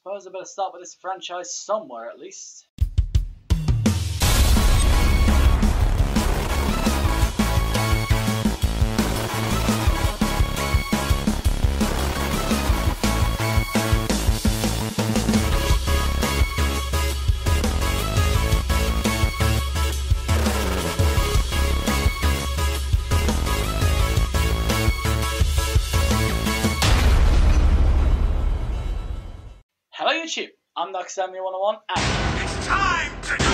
suppose I better start with this franchise somewhere at least. Hello YouTube, I'm Darkest101 and It's time to do!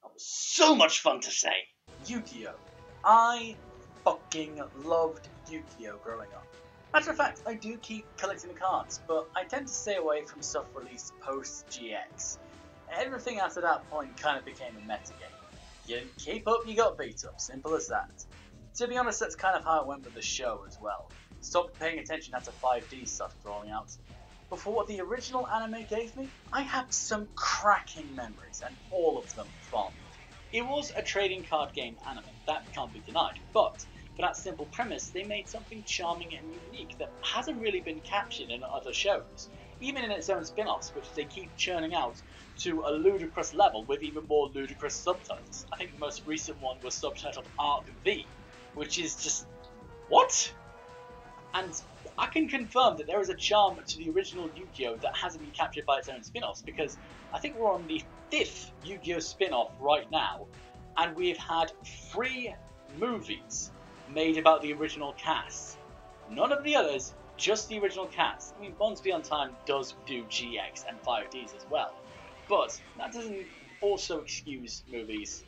that was so much fun to say. Yu-Gi-Oh! I fucking loved Yu-Gi-Oh! Growing up. Matter of fact, I do keep collecting the cards, but I tend to stay away from stuff released post-GX. Everything after that point kind of became a metagame. You didn't keep up, you got beat up, simple as that. To be honest, that's kind of how it went with the show as well. Stopped paying attention after 5D started rolling out. But for what the original anime gave me, I have some cracking memories, and all of them fond. It was a trading card game anime, that can't be denied, but for that simple premise, they made something charming and unique that hasn't really been captured in other shows, even in its own spin-offs, which they keep churning out to a ludicrous level with even more ludicrous subtitles. I think the most recent one was subtitled Arc V, which is just... what? And I can confirm that there is a charm to the original Yu-Gi-Oh! That hasn't been captured by its own spin-offs, because I think we're on the 5th Yu-Gi-Oh! Spin-off right now, and we've had 3 movies made about the original cast. None of the others, just the original cast. I mean, Bonds Beyond Time does do GX and 5Ds as well, but that doesn't also excuse movies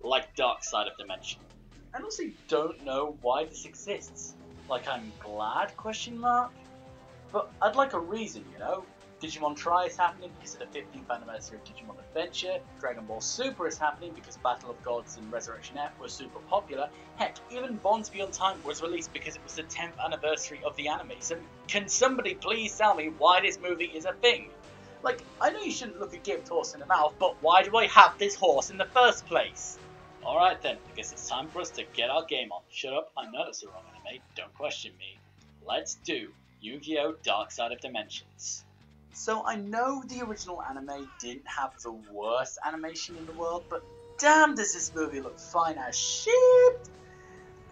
like Dark Side of Dimension. I honestly don't know why this exists. Like, I'm glad, question mark? But I'd like a reason, you know? Digimon Tri is happening because of the 15th anniversary of Digimon Adventure, Dragon Ball Super is happening because Battle of Gods and Resurrection F were super popular, heck, even Bonds Beyond Time was released because it was the 10th anniversary of the anime, so can somebody please tell me why this movie is a thing? Like, I know you shouldn't look a gift horse in the mouth, but why do I have this horse in the first place? Alright then, I guess it's time for us to get our game on. Shut up, I know it's the wrong anime, don't question me. Let's do Yu-Gi-Oh! Dark Side of Dimensions. So I know the original anime didn't have the worst animation in the world, but damn does this movie look fine as shit!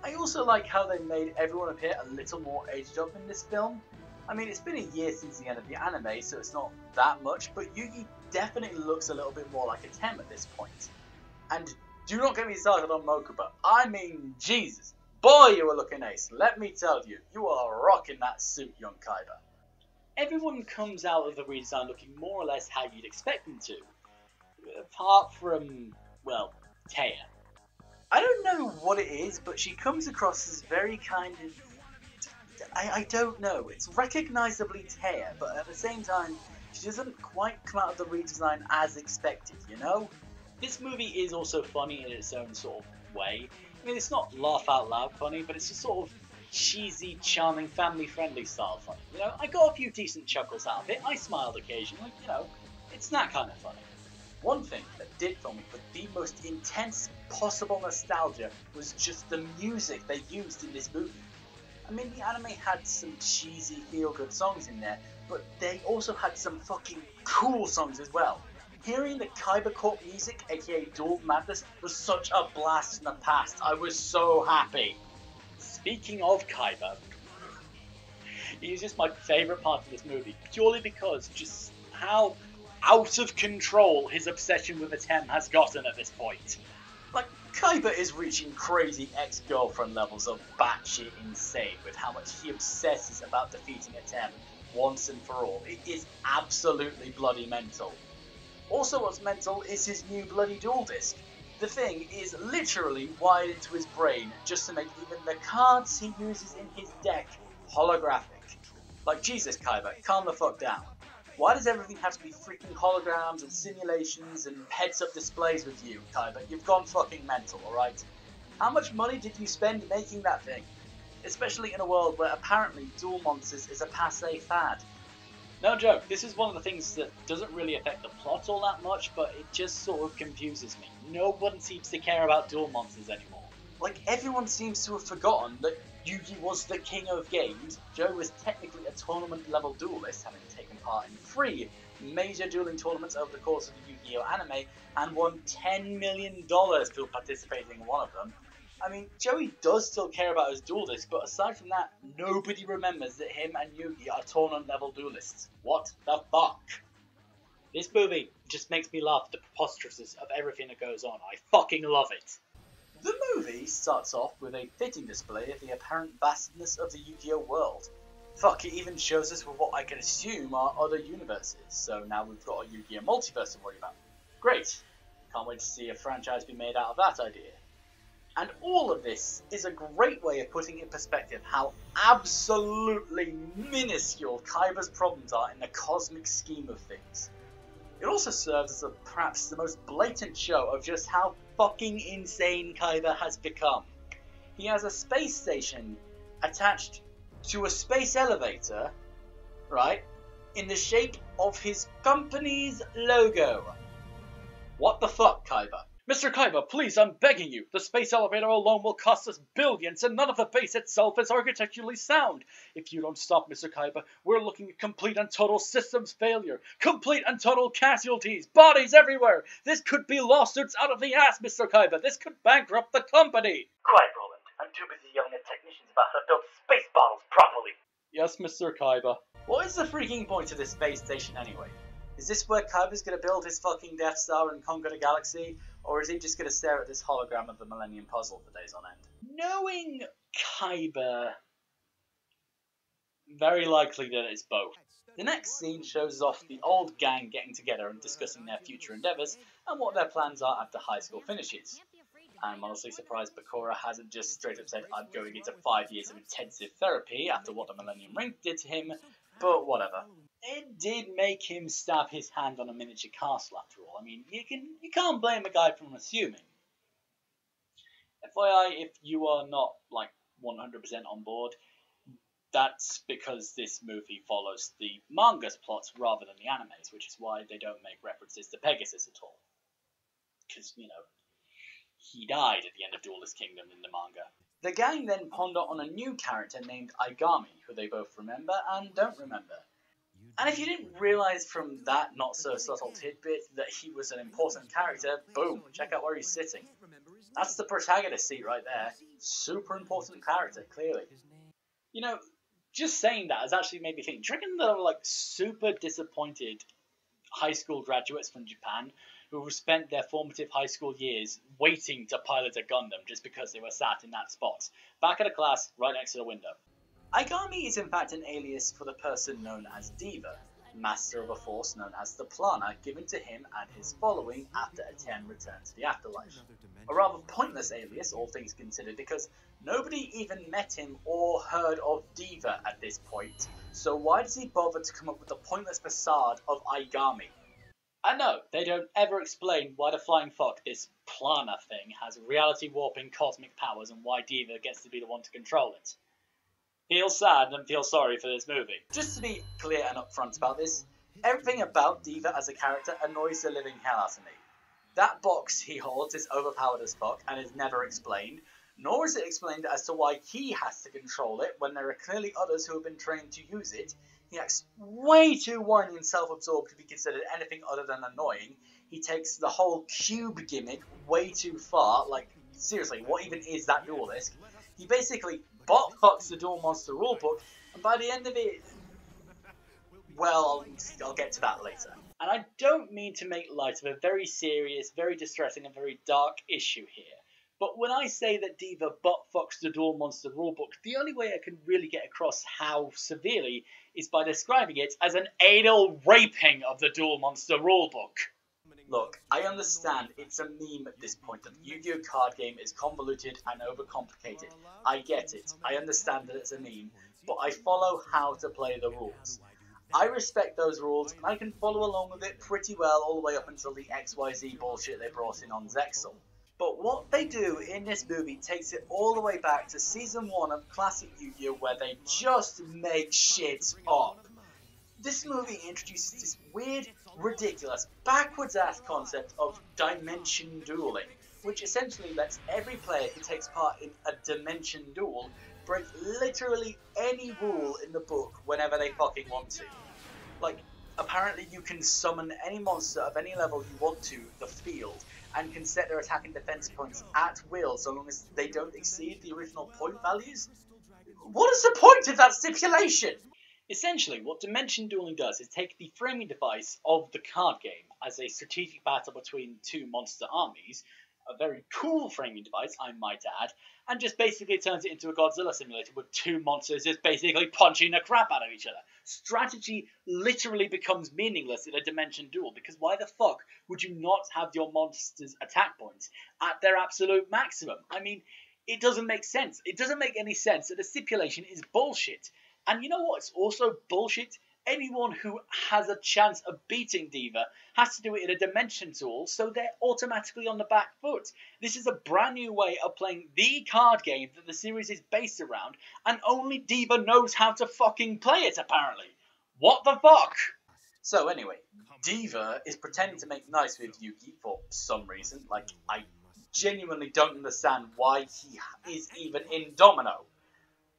I also like how they made everyone appear a little more aged up in this film. I mean, it's been a year since the end of the anime, so it's not that much, but Yugi definitely looks a little bit more like a Tem at this point. And do not get me started on Mokuba. I mean, Jesus. Boy, you were looking ace. Let me tell you, you are rocking that suit, young Kaiba. Everyone comes out of the redesign looking more or less how you'd expect them to. Apart from, well, Taya. I don't know what it is, but she comes across as very kind of... I don't know. It's recognizably Taya, but at the same time, she doesn't quite come out of the redesign as expected, you know? This movie is also funny in its own sort of way. I mean, it's not laugh out loud funny, but it's a sort of cheesy, charming, family-friendly style funny. You know, I got a few decent chuckles out of it. I smiled occasionally, you know, it's that kind of funny. One thing that did fill me with the most intense possible nostalgia was just the music they used in this movie. I mean, the anime had some cheesy, feel-good songs in there, but they also had some fucking cool songs as well. Hearing the Kaiba Corp music, aka Dual Madness, was such a blast from the past. I was so happy. Speaking of Kaiba, he is just my favourite part of this movie, purely because just how out of control his obsession with the Tem has gotten at this point. Like, Kaiba is reaching crazy ex-girlfriend levels of batshit insane with how much he obsesses about defeating a Tem once and for all. It is absolutely bloody mental. Also what's mental is his new bloody dual disc. The thing is literally wired into his brain just to make even the cards he uses in his deck holographic. Like, Jesus, Kaiba, calm the fuck down. Why does everything have to be freaking holograms and simulations and heads-up displays with you, Kaiba? You've gone fucking mental, alright? How much money did you spend making that thing? Especially in a world where apparently dual monsters is a passé fad. No joke, this is one of the things that doesn't really affect the plot all that much, but it just sort of confuses me. No one seems to care about dual monsters anymore. Like, everyone seems to have forgotten that Yugi was the king of games, Joe was technically a tournament-level duelist, having taken part in 3 major dueling tournaments over the course of the Yu-Gi-Oh! Anime, and won $10 million for participating in one of them. I mean, Joey does still care about his duel disc, but aside from that, nobody remembers that him and Yugi are tournament-level duelists. What the fuck? This movie just makes me laugh at the preposterousness of everything that goes on. I fucking love it. The movie starts off with a fitting display of the apparent vastness of the Yu-Gi-Oh! World. Fuck, it even shows us what I can assume are other universes, so now we've got a Yu-Gi-Oh! Multiverse to worry about. Great. Can't wait to see a franchise be made out of that idea. And all of this is a great way of putting in perspective how absolutely minuscule Kaiba's problems are in the cosmic scheme of things. It also serves as perhaps the most blatant show of just how fucking insane Kaiba has become. He has a space station attached to a space elevator, right, in the shape of his company's logo. What the fuck, Kaiba? Mr. Kaiba, please, I'm begging you. The space elevator alone will cost us billions, and none of the base itself is architecturally sound. If you don't stop, Mr. Kaiba, we're looking at complete and total systems failure. Complete and total casualties. Bodies everywhere. This could be lawsuits out of the ass, Mr. Kaiba. This could bankrupt the company. Quiet, Roland. I'm too busy yelling at technicians about how to build space bottles properly. Yes, Mr. Kaiba. What is the freaking point of this space station anyway? Is this where Kaiba's going to build his fucking Death Star and conquer the galaxy? Or is he just going to stare at this hologram of the Millennium Puzzle for days on end? Knowing Kaiba, very likely that it's both. The next scene shows off the old gang getting together and discussing their future endeavours and what their plans are after high school finishes. I'm honestly surprised Bakura hasn't just straight up said, I'm going into 5 years of intensive therapy after what the Millennium Ring did to him, but whatever. It did make him stab his hand on a miniature castle after all. I mean, you can't blame a guy from assuming. FYI, if you are not, like, 100% on board, that's because this movie follows the manga's plots rather than the anime's, which is why they don't make references to Pegasus at all. Because, you know, he died at the end of Duelist Kingdom in the manga. The gang then ponder on a new character named Aigami, who they both remember and don't remember. And if you didn't realise from that not-so-subtle tidbit that he was an important character, boom, check out where he's sitting. That's the protagonist seat right there. Super important character, clearly. You know, just saying that has actually made me think, do you reckon there are, like, super disappointed high school graduates from Japan who have spent their formative high school years waiting to pilot a Gundam just because they were sat in that spot, back at a class right next to the window? Aigami is in fact an alias for the person known as Diva, master of a force known as the Plana, given to him and his following after a 10 return to the afterlife. A rather pointless alias, all things considered, because nobody even met him or heard of Diva at this point, so why does he bother to come up with the pointless facade of Aigami? I know, they don't ever explain why the flying fuck, this Plana thing, has reality warping cosmic powers and why Diva gets to be the one to control it. Feel sad and feel sorry for this movie. Just to be clear and upfront about this, everything about Diva as a character annoys the living hell out of me. That box he holds is overpowered as fuck and is never explained, nor is it explained as to why he has to control it when there are clearly others who have been trained to use it. He acts way too whiny and self-absorbed to be considered anything other than annoying. He takes the whole cube gimmick way too far, like, seriously, what even is that duel disc? He basically bot-fucks the Duel Monster rulebook, and by the end of it, well, I'll get to that later. And I don't mean to make light of a very serious, very distressing, and very dark issue here, but when I say that Diva butt-fucks the Duel Monster rulebook, the only way I can really get across how severely is by describing it as an anal raping of the Duel Monster rulebook. Look, I understand it's a meme at this point that the Yu-Gi-Oh! Card game is convoluted and overcomplicated. I get it. I understand that it's a meme, but I follow how to play the rules. I respect those rules, and I can follow along with it pretty well all the way up until the XYZ bullshit they brought in on Zexal. But what they do in this movie takes it all the way back to Season 1 of Classic Yu-Gi-Oh! Where they just make shit up. This movie introduces this weird, ridiculous, backwards-ass concept of dimension dueling, which essentially lets every player who takes part in a dimension duel break literally any rule in the book whenever they fucking want to. Like, apparently you can summon any monster of any level you want to the field, and can set their attack and defense points at will so long as they don't exceed the original point values. What is the point of that stipulation? Essentially, what Dimension Dueling does is take the framing device of the card game as a strategic battle between two monster armies, a very cool framing device, I might add, and just basically turns it into a Godzilla simulator with two monsters just basically punching the crap out of each other. Strategy literally becomes meaningless in a Dimension Duel, because why the fuck would you not have your monsters' attack points at their absolute maximum? I mean, it doesn't make sense. It doesn't make any sense, and the stipulation is bullshit. And you know what's also bullshit? Anyone who has a chance of beating Diva has to do it in a Dimension Duel, so they're automatically on the back foot. This is a brand new way of playing the card game that the series is based around, and only Diva knows how to fucking play it, apparently. What the fuck? So anyway, Diva is pretending to make nice with Yuki for some reason. Like, I genuinely don't understand why he is even in Domino.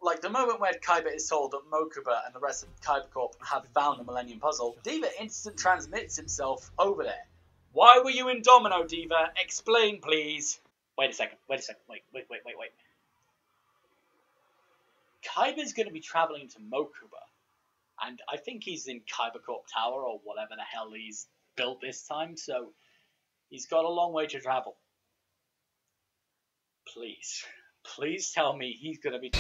Like, the moment where Kaiba is told that Mokuba and the rest of Kaiba Corp have found the Millennium Puzzle, Diva instant transmits himself over there. Why were you in Domino, Diva? Explain, please. Wait a second. Wait. Kaiba's going to be traveling to Mokuba, and I think he's in Kaiba Corp Tower or whatever the hell he's built this time, so he's got a long way to travel. Please tell me he's going to be...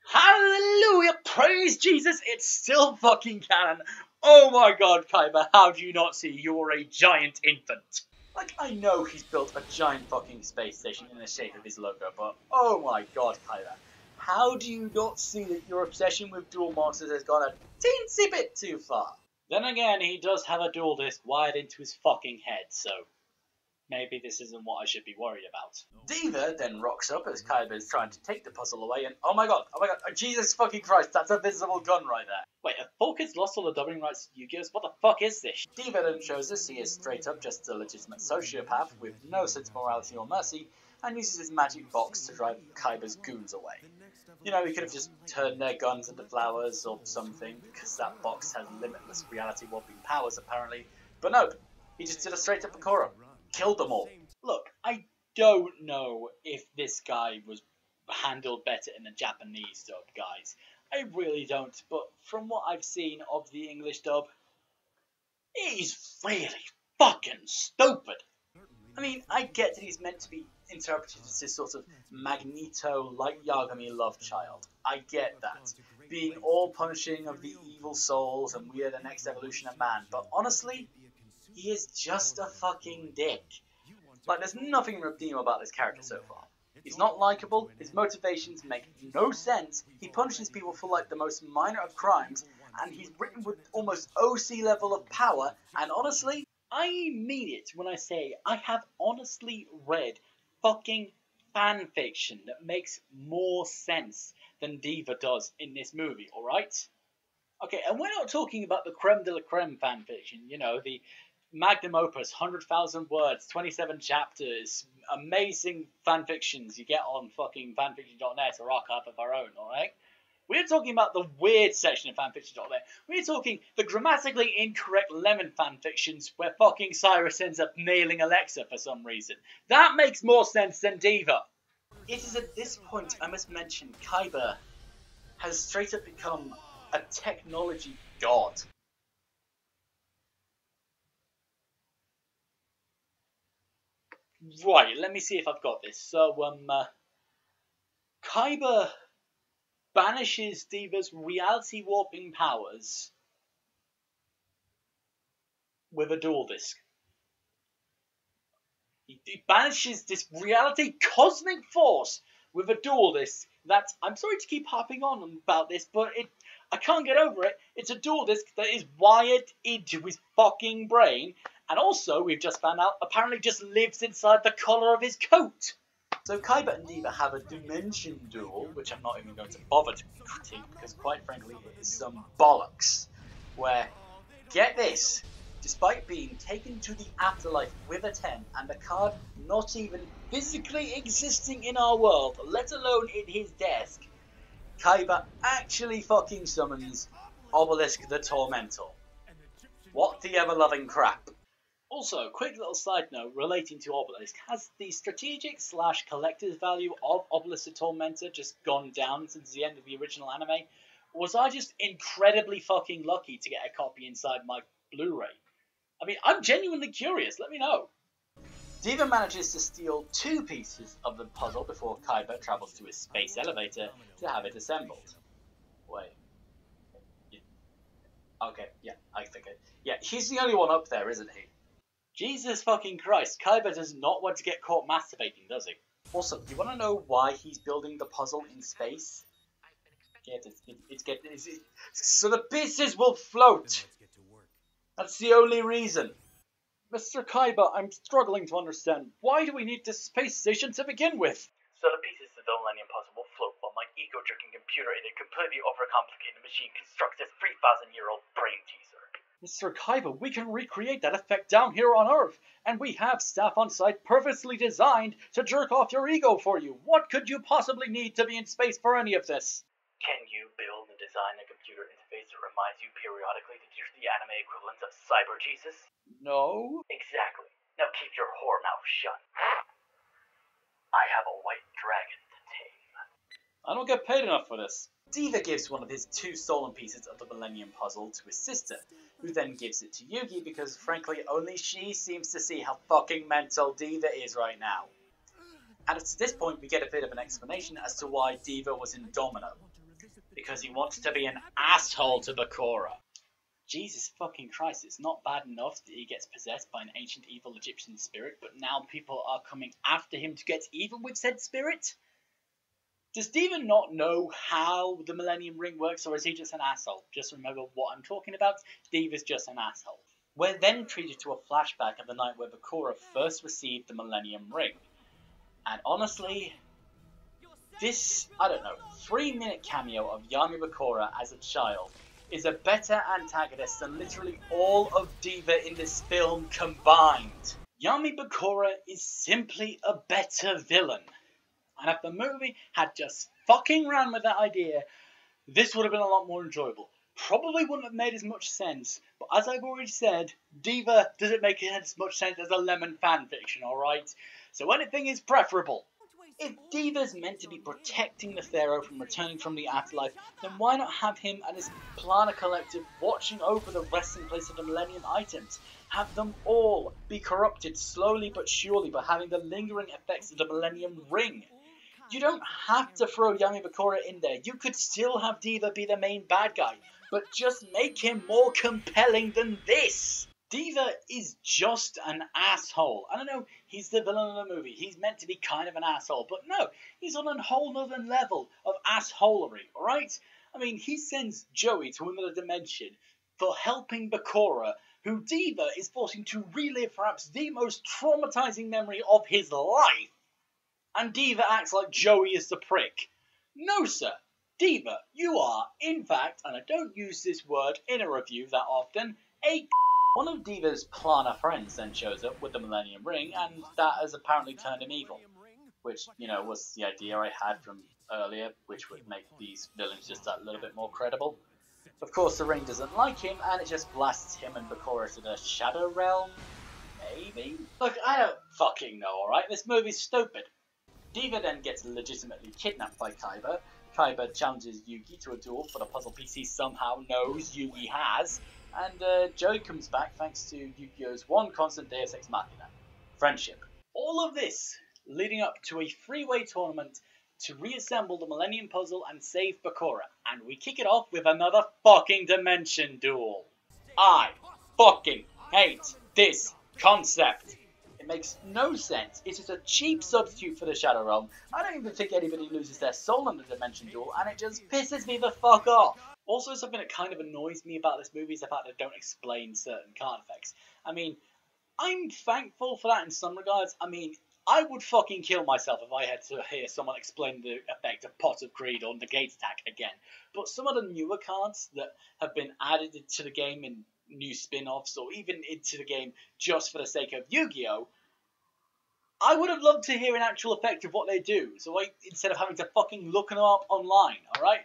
Hallelujah! Praise Jesus! It's still fucking canon! Oh my god, Kaiba, how do you not see you're a giant infant? Like, I know he's built a giant fucking space station in the shape of his logo, but oh my god, Kaiba, how do you not see that your obsession with dual monsters has gone a teensy bit too far? Then again, he does have a dual disc wired into his fucking head, so maybe this isn't what I should be worried about. Diva then rocks up as Kaiba is trying to take the puzzle away, and oh my god, Jesus fucking Christ, that's a visible gun right there. Wait, have 4Kids lost all the dubbing rights to Yu-Gi-Oh's? What the fuck is this? Diva then shows us he is straight up just a legitimate sociopath with no sense of morality or mercy, and uses his magic box to drive Kaiba's goons away. You know, he could have just turned their guns into flowers or something, because that box has limitless reality-warping powers, apparently. But no, he just did a straight-up Bakura. Killed them all. Look, I don't know if this guy was handled better in the Japanese dub, guys. I really don't, but from what I've seen of the English dub, he's really fucking stupid. I mean, I get that he's meant to be interpreted as this sort of Magneto, Light Yagami love child. I get that. Being all punishing of the evil souls and we are the next evolution of man. But honestly, he is just a fucking dick. Like, there's nothing redeemable about this character so far. He's not likable, his motivations make no sense, he punishes people for like the most minor of crimes, and he's written with almost OC level of power, and honestly, I mean it when I say I have honestly read fucking fanfiction that makes more sense than Diva does in this movie, alright? Okay, and we're not talking about the creme de la creme fanfiction, you know, the magnum opus, 100,000 words, 27 chapters, amazing fanfictions you get on fucking fanfiction.net or Archive of Our Own, alright? We're talking about the weird section of fanfiction.net. We're talking the grammatically incorrect lemon fanfictions where fucking Cyrus ends up nailing Alexa for some reason. That makes more sense than Diva. It is at this point I must mention Kaiba has straight up become a technology god. Right, let me see if I've got this. So, Kaiba banishes Diva's reality warping powers with a dual disc. He banishes this reality cosmic force with a dual disc that, I'm sorry to keep harping on about this, but I can't get over it. It's a dual disc that is wired into his fucking brain, and also, we've just found out, apparently just lives inside the collar of his coat. So Kaiba and Diva have a dimension duel, which I'm not even going to bother to critique, because quite frankly, it is some bollocks. Where, get this, despite being taken to the afterlife with a 10 and the card not even physically existing in our world, let alone in his desk, Kaiba actually fucking summons Obelisk the Tormentor. What the ever-loving crap. Also, quick little side note relating to Obelisk, has the strategic / collector's value of Obelisk the Tormentor just gone down since the end of the original anime? Or was I just incredibly fucking lucky to get a copy inside my Blu-ray? I mean, I'm genuinely curious, let me know. Diva manages to steal 2 pieces of the puzzle before Kaiba travels to his space elevator to have it assembled. Wait. Okay, yeah, I figured. Yeah, he's the only one up there, isn't he? Jesus fucking Christ, Kaiba does not want to get caught masturbating, does he? Also, you want to know why he's building the puzzle in space? So the pieces will float! That's the only reason. Mr. Kaiba, I'm struggling to understand. Why do we need this space station to begin with? So the pieces of the Millennium Puzzle will float while my ego-jerking computer in a completely overcomplicated machine constructs this 3,000-year-old brain teaser. Mr. Kaiba, we can recreate that effect down here on Earth, and we have staff on site purposely designed to jerk off your ego for you. What could you possibly need to be in space for any of this? Can you build and design a computer interface that reminds you periodically that you're the anime equivalent of Cyber Jesus? No. Exactly. Now keep your whore mouth shut. I have a white dragon to tame. I don't get paid enough for this. Diva gives one of his 2 stolen pieces of the Millennium Puzzle to his sister, who then gives it to Yugi because, frankly, only she seems to see how fucking mental Diva is right now. And it's at this point we get a bit of an explanation as to why Diva was in Domino. Because he wants to be an asshole to Bakura. Jesus fucking Christ, it's not bad enough that he gets possessed by an ancient evil Egyptian spirit, but now people are coming after him to get even with said spirit? Does Diva not know how the Millennium Ring works, or is he just an asshole? Just remember what I'm talking about, Diva's just an asshole. We're then treated to a flashback of the night where Bakura first received the Millennium Ring. And honestly, this, 3-minute cameo of Yami Bakura as a child is a better antagonist than literally all of Diva in this film combined. Yami Bakura is simply a better villain. And if the movie had just fucking ran with that idea, this would have been a lot more enjoyable. Probably wouldn't have made as much sense, but as I've already said, Diva doesn't make as much sense as a Lemon fanfiction, alright? So anything is preferable. If Diva's meant to be protecting the Pharaoh from returning from the afterlife, then why not have him and his Plana Collective watching over the resting place of the Millennium items? Have them all be corrupted slowly but surely by having the lingering effects of the Millennium Ring. You don't have to throw Yami Bakura in there. You could still have Diva be the main bad guy, but just make him more compelling than this. Diva is just an asshole. I don't know, he's the villain of the movie. He's meant to be kind of an asshole, but no, he's on a whole nother level of assholery, alright? I mean, he sends Joey to another dimension for helping Bakura, who Diva is forcing to relive perhaps the most traumatizing memory of his life. And Diva acts like Joey is the prick. No, sir. Diva, you are, in fact, and I don't use this word in a review that often, a One of Diva's Plana friends then shows up with the Millennium Ring, and that has apparently turned him evil. Which, was the idea I had from earlier, which would make these villains just that little bit more credible. Of course, the ring doesn't like him, and it just blasts him and Bakura to the Shadow Realm? Maybe? Look, I don't fucking know, alright? This movie's stupid. Diva then gets legitimately kidnapped by Kaiba. Kaiba challenges Yugi to a duel for the puzzle piece he somehow knows Yugi has. And Joey comes back thanks to Yu-Gi-Oh's one constant Deus Ex Machina. Friendship. All of this leading up to a 3-way tournament to reassemble the Millennium Puzzle and save Bakura. And we kick it off with another fucking Dimension duel. I fucking hate this concept. It makes no sense. It is a cheap substitute for the Shadow Realm. I don't even think anybody loses their soul in the Dimension duel, and it just pisses me the fuck off. Also, something that kind of annoys me about this movie is the fact that they don't explain certain card effects. I mean, I'm thankful for that in some regards. I mean, I would fucking kill myself if I had to hear someone explain the effect of Pot of Greed or Negate Attack again. But some of the newer cards that have been added to the game in new spin-offs or even into the game just for the sake of Yu-Gi-Oh! I would have loved to hear an actual effect of what they do, so instead of having to fucking look them up online, alright?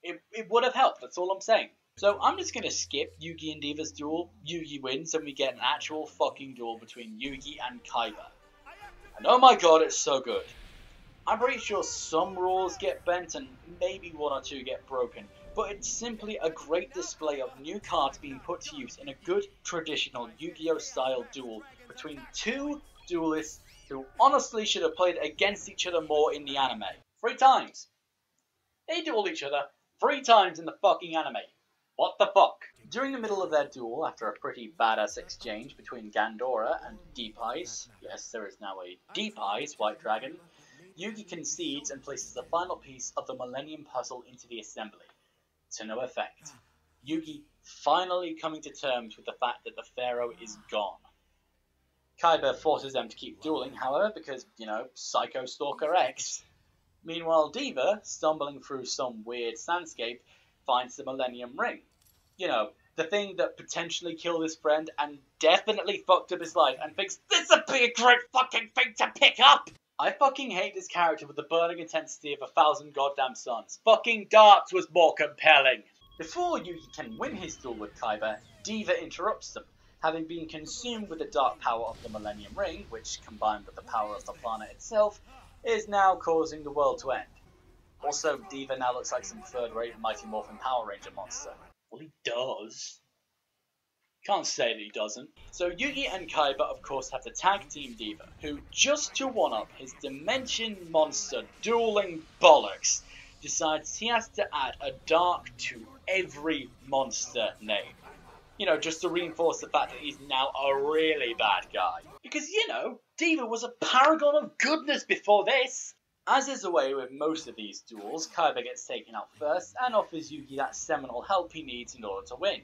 It would have helped, that's all I'm saying. So I'm just going to skip Yugi and Diva's duel. Yugi wins and we get an actual fucking duel between Yugi and Kaiba. And oh my god, it's so good. I'm pretty sure some rules get bent and maybe one or two get broken, but it's simply a great display of new cards being put to use in a good traditional Yu-Gi-Oh style duel between two duelists who honestly should have played against each other more in the anime. 3 times. They duel each other 3 times in the fucking anime. What the fuck? During the middle of their duel, after a pretty badass exchange between Gandora and Deep Eyes, yes, there is now a Deep Eyes White Dragon, Yugi concedes and places the final piece of the Millennium Puzzle into the assembly. To no effect. Yugi finally coming to terms with the fact that the Pharaoh is gone. Kaiba forces them to keep dueling, however, because, Psycho Stalker X. Meanwhile, Diva, stumbling through some weird sandscape, finds the Millennium Ring. The thing that potentially killed his friend and definitely fucked up his life, and thinks, this'd be a great fucking thing to pick up! I fucking hate this character with the burning intensity of 1,000 goddamn suns. Fucking darts was more compelling! Before Yugi can win his duel with Kaiba, Diva interrupts them, having been consumed with the dark power of the Millennium Ring, which, combined with the power of the planet itself, is now causing the world to end. Also, Diva now looks like some third-rate Mighty Morphin Power Ranger monster. Well, he does. Can't say that he doesn't. So Yugi and Kaiba, of course, have to tag team Diva, who, just to one-up his Dimension Monster dueling bollocks, decides he has to add a dark to every monster name. Just to reinforce the fact that he's now a really bad guy. Because, Diva was a paragon of goodness before this. As is the way with most of these duels, Kaiba gets taken out first and offers Yugi that seminal help he needs in order to win.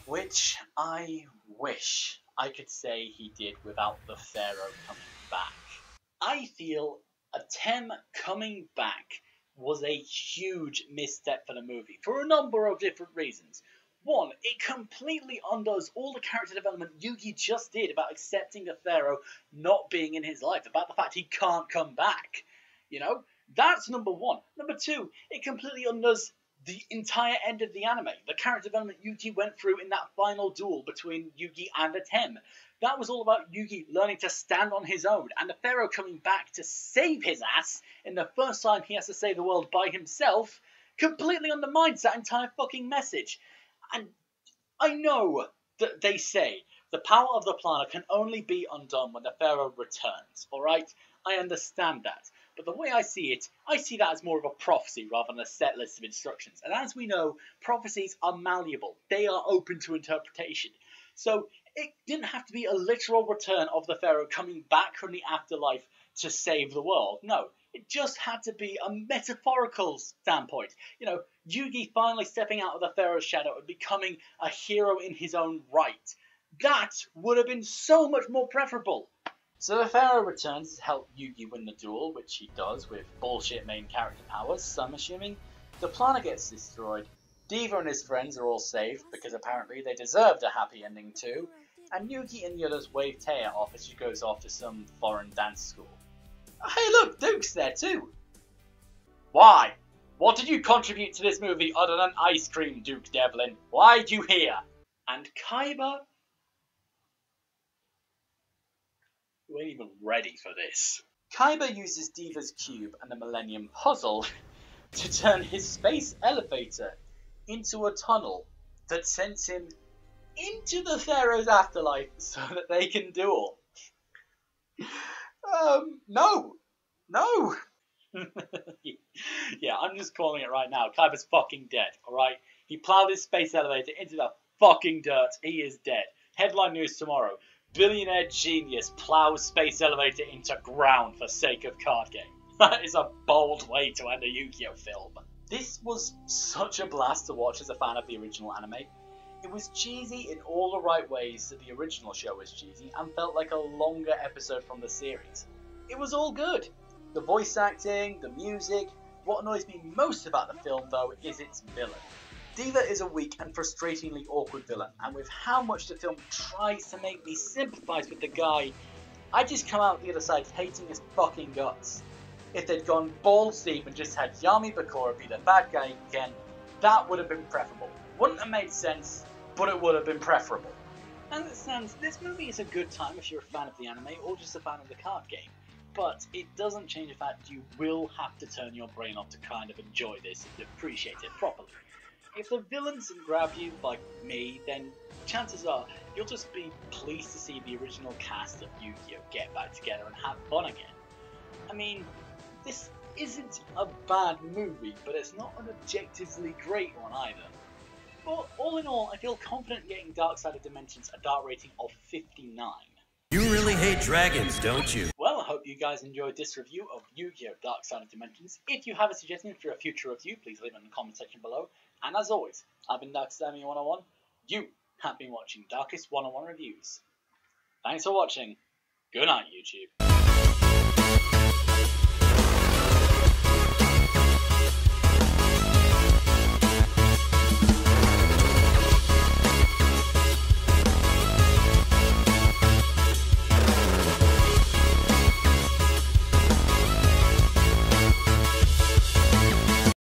Which I wish I could say he did without the Pharaoh coming back. I feel Atem coming back was a huge misstep for the movie, for a number of different reasons. One, it completely undoes all the character development Yugi just did about accepting the Pharaoh not being in his life, about the fact he can't come back. That's number one. Number two, it completely undoes the entire end of the anime. The character development Yugi went through in that final duel between Yugi and Atem. That was all about Yugi learning to stand on his own, and the Pharaoh coming back to save his ass in the first time he has to save the world by himself, completely undermines that entire fucking message. And I know that they say the power of the planet can only be undone when the Pharaoh returns, alright? I understand that. But the way I see that as more of a prophecy rather than a set list of instructions. And as we know, prophecies are malleable. They are open to interpretation. So it didn't have to be a literal return of the Pharaoh coming back from the afterlife to save the world. No, it just had to be a metaphorical standpoint. Yugi finally stepping out of the Pharaoh's shadow and becoming a hero in his own right. That would have been so much more preferable. So the Pharaoh returns to help Yugi win the duel, which he does with bullshit main character powers, so I'm assuming. The planet gets destroyed, Diva and his friends are all saved, because apparently they deserved a happy ending too, and Yugi and the others wave Taya off as she goes off to some foreign dance school. Hey look, Duke's there too! Why? What did you contribute to this movie other than ice cream, Duke Devlin? Why'd you here? And Kaiba? You ain't even ready for this. Kaiba uses Diva's cube and the Millennium Puzzle to turn his space elevator into a tunnel that sends him into the Pharaoh's afterlife so that they can duel. No. Yeah, I'm just calling it right now. Kaiba's fucking dead, alright? He plowed his space elevator into the fucking dirt. He is dead. Headline news tomorrow. Billionaire genius plows space elevator into ground for sake of card game. That is a bold way to end a Yu-Gi-Oh film. This was such a blast to watch as a fan of the original anime. It was cheesy in all the right ways that the original show was cheesy, and felt like a longer episode from the series. It was all good. The voice acting, the music. What annoys me most about the film though is its villain. Diva is a weak and frustratingly awkward villain, and with how much the film tries to make me sympathise with the guy, I just come out the other side hating his fucking guts. If they'd gone balls deep and just had Yami Bakura be the bad guy again, that would have been preferable. Wouldn't have made sense, but it would have been preferable. As it stands, this movie is a good time if you're a fan of the anime or just a fan of the card game, but it doesn't change the fact you will have to turn your brain off to kind of enjoy this and appreciate it properly. If the villains didn't grab you, like me, then chances are you'll just be pleased to see the original cast of Yu-Gi-Oh! Get back together and have fun again. I mean, this isn't a bad movie, but it's not an objectively great one either. But all in all, I feel confident getting Dark-Sided Dimensions a dark rating of 59. You really hate dragons, don't you? Well, I hope you guys enjoyed this review of Yu-Gi-Oh! Dark-Sided Dimensions. If you have a suggestion for a future review, please leave it in the comment section below. And as always, I've been Darkest101. You have been watching Darkest101 Reviews. Thanks for watching. Good night, YouTube.